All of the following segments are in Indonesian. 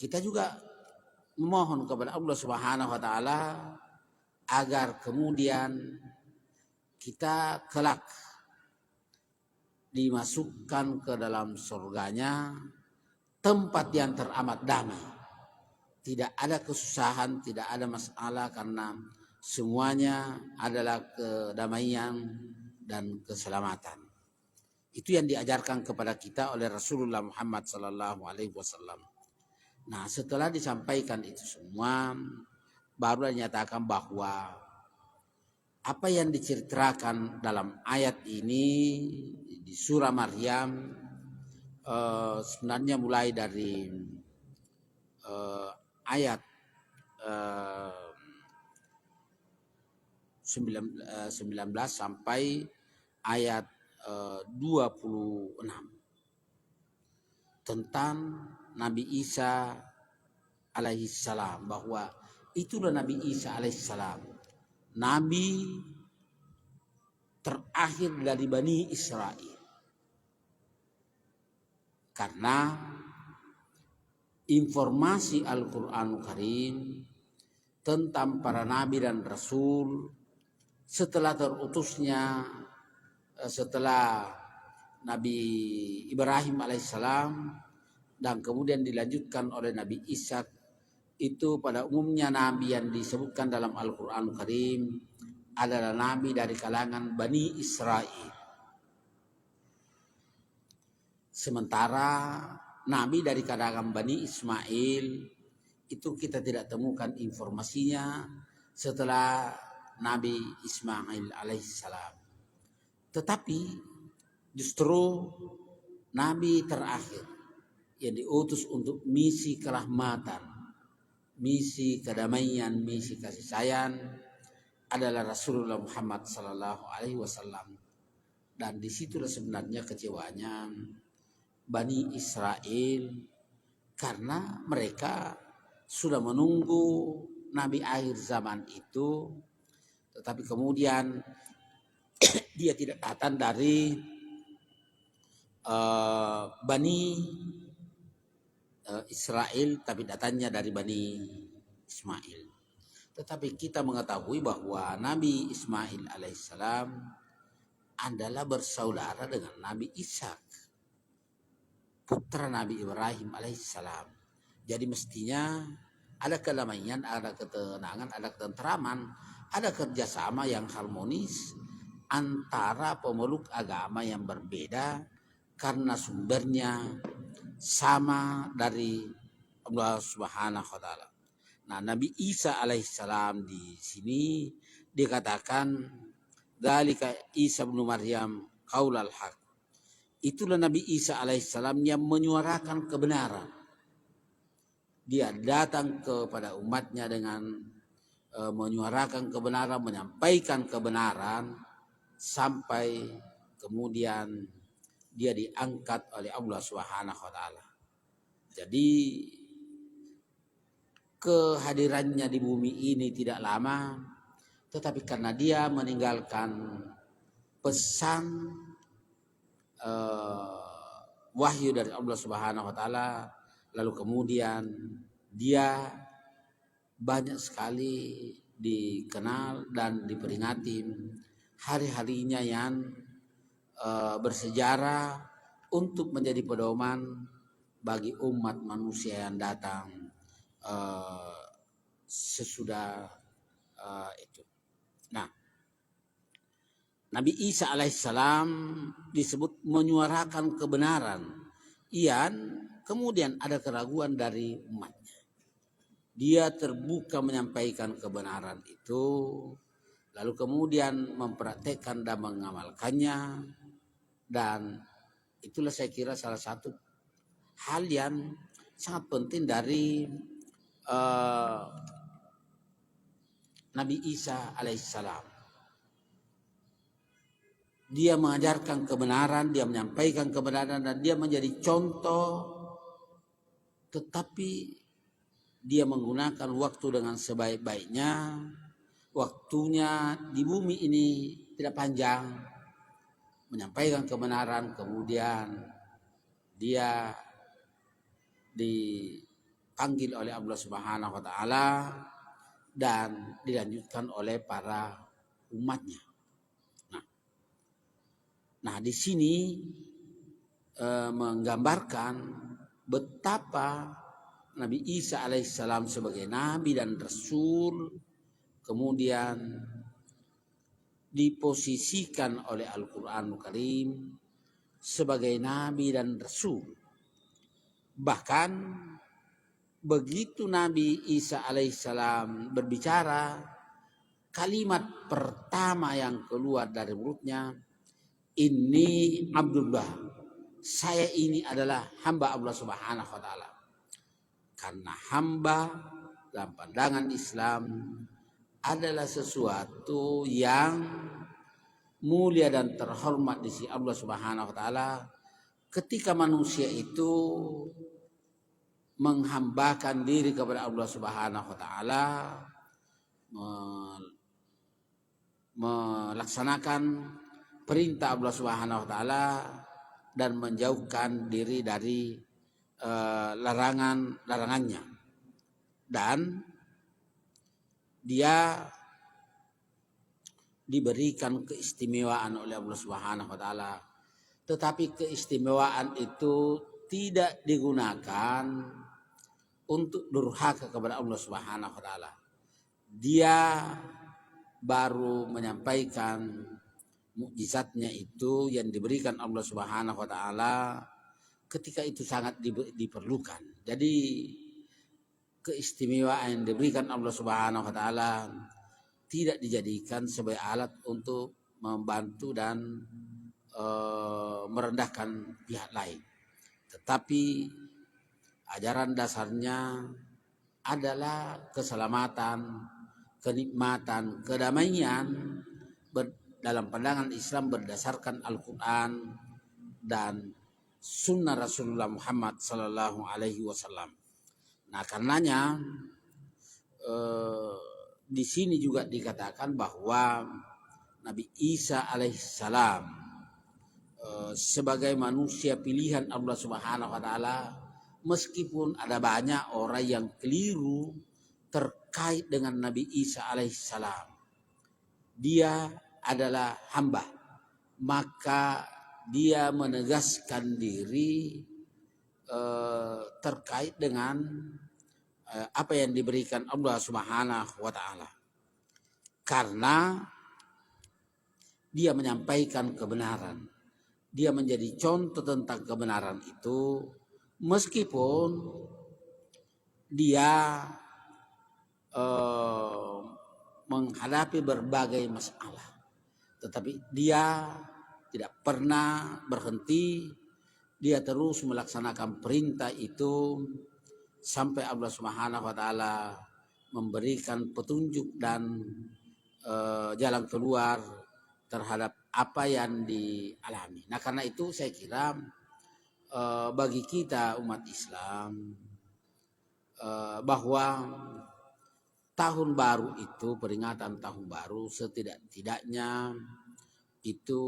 kita juga memohon kepada Allah Subhanahu wa taala agar kemudian kita kelak dimasukkan ke dalam surganya, tempat yang teramat damai. Tidak ada kesusahan, tidak ada masalah, karena semuanya adalah kedamaian dan keselamatan. Itu yang diajarkan kepada kita oleh Rasulullah Muhammad sallallahu alaihi wasallam. Nah, setelah disampaikan itu semua, baru dinyatakan bahwa apa yang diceritakan dalam ayat ini di surah Maryam sebenarnya mulai dari ayat 19 sampai ayat 26 tentang Nabi Isa alaihissalam, bahwa itulah Nabi Isa alaihissalam, Nabi terakhir dari Bani Israel. Karena informasi Al-Quranul Karim tentang para nabi dan rasul setelah terutusnya, setelah Nabi Ibrahim alaihissalam dan kemudian dilanjutkan oleh Nabi Isa, itu pada umumnya nabi yang disebutkan dalam Al-Quranul Karim adalah nabi dari kalangan Bani Israel. Sementara nabi dari kalangan Bani Ismail itu kita tidak temukan informasinya setelah Nabi Ismail alaihissalam. Tetapi justru nabi terakhir yang diutus untuk misi kerahmatan, misi kedamaian, misi kasih sayang adalah Rasulullah Muhammad sallallahu alaihi wasallam. Dan disitulah sebenarnya kecewanya Bani Israel, karena mereka sudah menunggu Nabi akhir zaman itu, tetapi kemudian dia tidak datang dari Bani Israel, tapi datangnya dari Bani Ismail. Tetapi kita mengetahui bahwa Nabi Ismail alaihissalam adalah bersaudara dengan Nabi Ishak, putra Nabi Ibrahim alaihissalam. Jadi mestinya ada kedamaian, ada ketenangan, ada ketentraman, ada kerjasama yang harmonis antara pemeluk agama yang berbeda karena sumbernya sama dari Allah Subhanahu wa taala. Nah, Nabi Isa alaihissalam di sini dikatakan dzalika Isa bin Maryam qaulal haq. Itulah Nabi Isa alaihissalam yang menyuarakan kebenaran. Dia datang kepada umatnya dengan menyuarakan kebenaran, menyampaikan kebenaran, sampai kemudian dia diangkat oleh Allah Subhanahu wa taala. Jadi kehadirannya di bumi ini tidak lama, tetapi karena dia meninggalkan pesan wahyu dari Allah Subhanahu wa taala, lalu kemudian dia banyak sekali dikenal dan diperingati hari-harinya yang bersejarah untuk menjadi pedoman bagi umat manusia yang datang sesudah itu. Nah, Nabi Isa alaihissalam disebut menyuarakan kebenaran, yang kemudian ada keraguan dari umatnya. Dia terbuka menyampaikan kebenaran itu, lalu kemudian mempraktekkan dan mengamalkannya, dan itulah saya kira salah satu hal yang sangat penting dari Nabi Isa alaihissalam. Dia mengajarkan kebenaran, dia menyampaikan kebenaran, dan dia menjadi contoh, tetapi dia menggunakan waktu dengan sebaik-baiknya. Waktunya di bumi ini tidak panjang, menyampaikan kebenaran, kemudian dia dipanggil oleh Allah Subhanahu wa taala dan dilanjutkan oleh para umatnya. Nah, di sini menggambarkan betapa Nabi Isa alaihissalam sebagai nabi dan rasul kemudian diposisikan oleh Al-Qur'anul Karim sebagai nabi dan rasul. Bahkan begitu Nabi Isa alaihissalam berbicara, kalimat pertama yang keluar dari mulutnya, "Inni Abdullah." Saya ini adalah hamba Allah Subhanahu wa taala. Karena hamba dalam pandangan Islam adalah sesuatu yang mulia dan terhormat di sisi Allah Subhanahu wa taala ketika manusia itu menghambakan diri kepada Allah Subhanahu wa taala, melaksanakan perintah Allah Subhanahu wa taala dan menjauhkan diri dari larangannya. Dan dia diberikan keistimewaan oleh Allah Subhanahu wa taala. Tetapi keistimewaan itu tidak digunakan untuk durhaka kepada Allah Subhanahu wa taala. Dia baru menyampaikan mukjizatnya itu yang diberikan Allah Subhanahu wa taala ketika itu sangat diperlukan. Jadi keistimewaan yang diberikan Allah Subhanahu wa taala tidak dijadikan sebagai alat untuk membantu dan merendahkan pihak lain. Tetapi ajaran dasarnya adalah keselamatan, kenikmatan, kedamaian dalam pandangan Islam berdasarkan Al-Quran dan Sunnah Rasulullah Muhammad Sallallahu Alaihi Wasallam. Nah, karenanya di sini juga dikatakan bahwa Nabi Isa alaihissalam sebagai manusia pilihan Allah Subhanahu wa taala, meskipun ada banyak orang yang keliru terkait dengan Nabi Isa alaihissalam. Dia adalah hamba, maka dia menegaskan diri terkait dengan apa yang diberikan Allah Subhanahu wa taala. Karena dia menyampaikan kebenaran. Dia menjadi contoh tentang kebenaran itu meskipun dia menghadapi berbagai masalah. Tetapi dia tidak pernah berhenti. Dia terus melaksanakan perintah itu sampai Allah Subhanahu wa taala memberikan petunjuk dan jalan keluar terhadap apa yang dialami. Nah, karena itu saya kira bagi kita umat Islam bahwa tahun baru itu, peringatan tahun baru setidak-tidaknya itu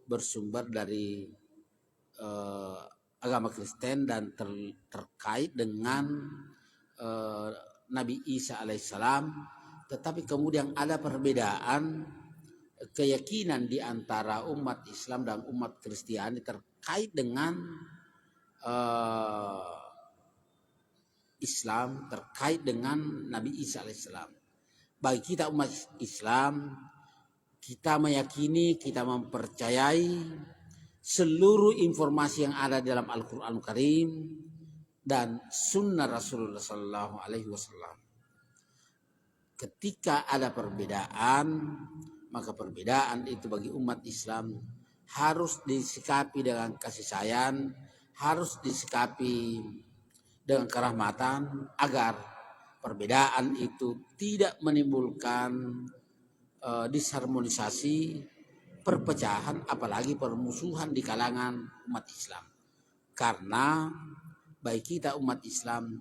bersumber dari agama Kristen dan terkait dengan Nabi Isa alaihissalam. Tetapi kemudian ada perbedaan keyakinan di antara umat Islam dan umat Kristiani terkait dengan Islam, terkait dengan Nabi Isa alaihissalam. Bagi kita umat Islam, kita meyakini, kita mempercayai seluruh informasi yang ada dalam Al-Quranul Karim dan Sunnah Rasulullah Sallallahu Alaihi Wasallam. Ketika ada perbedaan, maka perbedaan itu bagi umat Islam harus disikapi dengan kasih sayang, harus disikapi dengan kerahmatan agar perbedaan itu tidak menimbulkan disharmonisasi, perpecahan, apalagi permusuhan di kalangan umat Islam. Karena bagi kita umat Islam,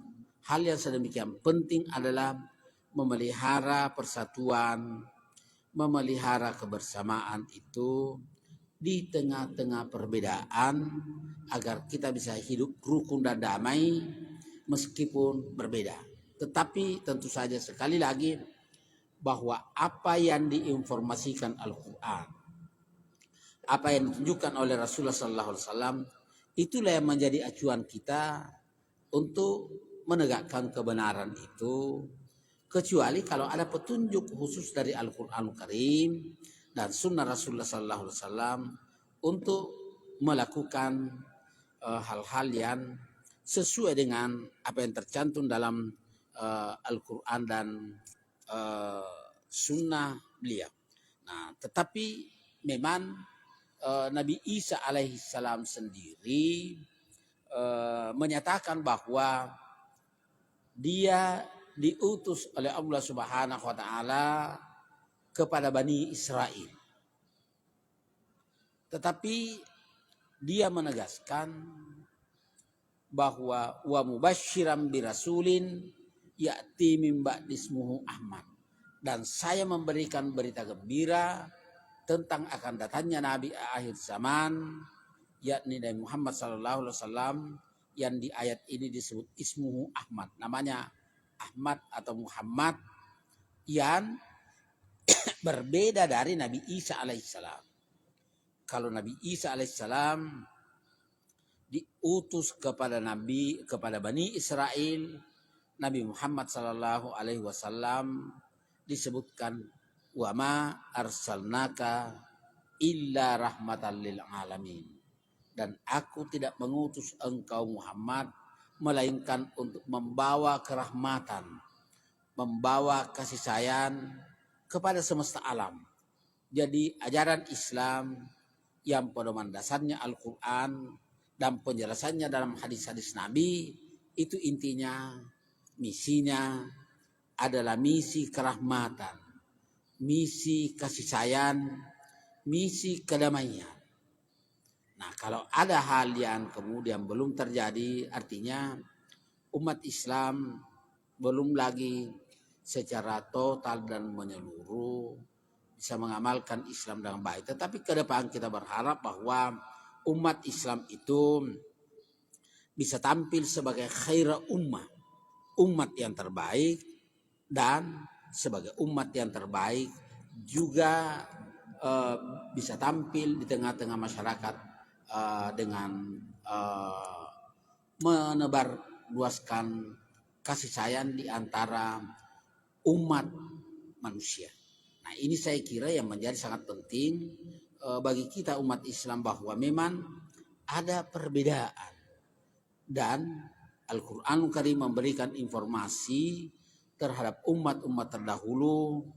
hal yang sedemikian penting adalah memelihara persatuan, memelihara kebersamaan itu di tengah-tengah perbedaan agar kita bisa hidup rukun dan damai meskipun berbeda. Tetapi tentu saja sekali lagi bahwa apa yang diinformasikan Al-Quran, apa yang ditunjukkan oleh Rasulullah SAW, itulah yang menjadi acuan kita untuk menegakkan kebenaran itu, kecuali kalau ada petunjuk khusus dari Al-Quranul Karim dan Sunnah Rasulullah SAW untuk melakukan hal-hal yang sesuai dengan apa yang tercantum dalam Al-Quran dan Sunnah beliau. Nah, tetapi memang Nabi Isa alaihissalam sendiri menyatakan bahwa dia diutus oleh Allah Subhanahu wa taala kepada Bani Israel. Tetapi dia menegaskan bahwa wa mubasysyiran birasulin ya'ti min ba'di ismuhu Ahmad, dan saya memberikan berita gembira tentang akan datangnya nabi akhir zaman, yakni Nabi Muhammad sallallahu alaihi wasallam, yang di ayat ini disebut ismuhu Ahmad, namanya Ahmad atau Muhammad, yang berbeda dari Nabi Isa alaihissalam. Kalau Nabi Isa alaihissalam diutus kepada Bani Israel, Nabi Muhammad sallallahu alaihi wasallam disebutkan wa ma arsalnaka illa rahmatan lil alamin, dan aku tidak mengutus engkau Muhammad melainkan untuk membawa kerahmatan, membawa kasih sayang kepada semesta alam. Jadi ajaran Islam yang pedoman dasarnya Al-Quran dan penjelasannya dalam hadis-hadis Nabi, itu intinya misinya adalah misi kerahmatan, misi kasih sayang, misi kedamaian. Nah, kalau ada hal yang kemudian belum terjadi, artinya umat Islam belum lagi secara total dan menyeluruh bisa mengamalkan Islam dengan baik. Tetapi ke depan kita berharap bahwa umat Islam itu bisa tampil sebagai khaira ummah, umat yang terbaik, dan sebagai umat yang terbaik juga bisa tampil di tengah-tengah masyarakat dengan menebar luaskan kasih sayang di antara umat manusia. Nah, ini saya kira yang menjadi sangat penting bagi kita umat Islam, bahwa memang ada perbedaan, dan Al-Quranul Karim memberikan informasi terhadap umat-umat terdahulu,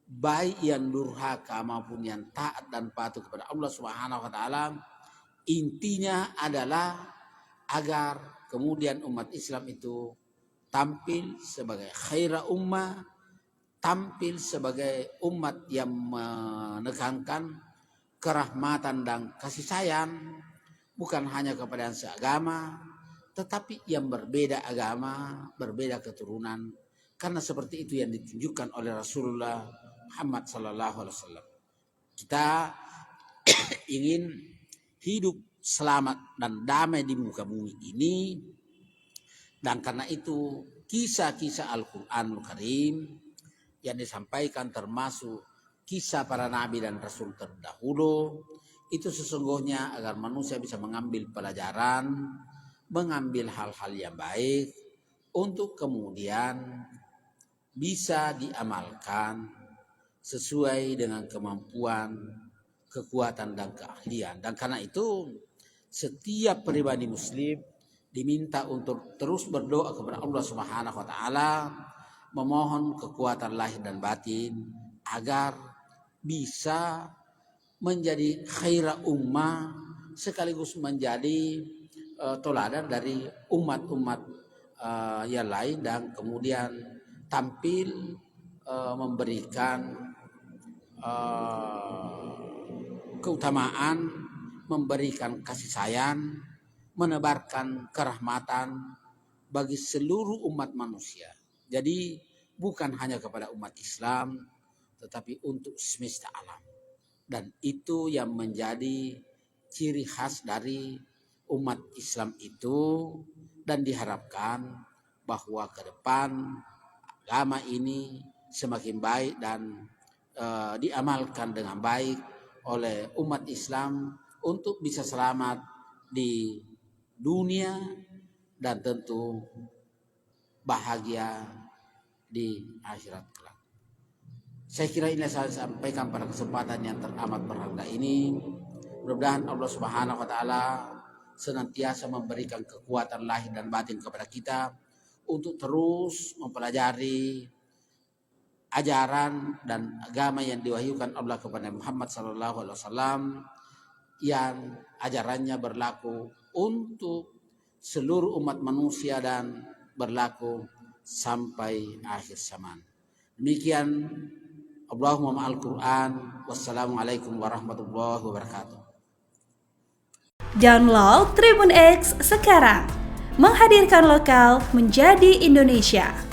baik yang durhaka maupun yang taat dan patuh kepada Allah Subhanahu wa taala. Intinya adalah agar kemudian umat Islam itu tampil sebagai khaira ummah, tampil sebagai umat yang menekankan kerahmatan dan kasih sayang, bukan hanya kepada yang seagama, tetapi yang berbeda agama, berbeda keturunan, karena seperti itu yang ditunjukkan oleh Rasulullah Muhammad sallallahu alaihi wasallam. Kita ingin hidup selamat dan damai di muka bumi ini, dan karena itu kisah-kisah Al-Quranul Karim yang disampaikan, termasuk kisah para nabi dan rasul terdahulu, itu sesungguhnya agar manusia bisa mengambil pelajaran, mengambil hal-hal yang baik untuk kemudian bisa diamalkan sesuai dengan kemampuan, kekuatan dan keahlian. Dan karena itu setiap pribadi muslim diminta untuk terus berdoa kepada Allah Subhanahu wa taala, memohon kekuatan lahir dan batin agar bisa menjadi khaira ummah, sekaligus menjadi toladan dari umat-umat yang lain, dan kemudian tampil memberikan keutamaan, memberikan kasih sayang, menebarkan kerahmatan bagi seluruh umat manusia. Jadi bukan hanya kepada umat Islam, tetapi untuk semesta alam. Dan itu yang menjadi ciri khas dari umat Islam itu, dan diharapkan bahwa ke depan agama ini semakin baik dan diamalkan dengan baik oleh umat Islam untuk bisa selamat di dunia dan tentu bahagia di akhirat kelak. Saya kira ini saya sampaikan pada kesempatan yang teramat berharga ini. Mudah-mudahan Allah Subhanahu wa taala senantiasa memberikan kekuatan lahir dan batin kepada kita untuk terus mempelajari ajaran dan agama yang diwahyukan Allah kepada Muhammad SAW, yang ajarannya berlaku untuk seluruh umat manusia dan berlaku sampai akhir zaman. Demikian, Allahumma ma'al Quran. Wassalamualaikum warahmatullahi wabarakatuh. Download Tribun X sekarang, menghadirkan lokal menjadi Indonesia.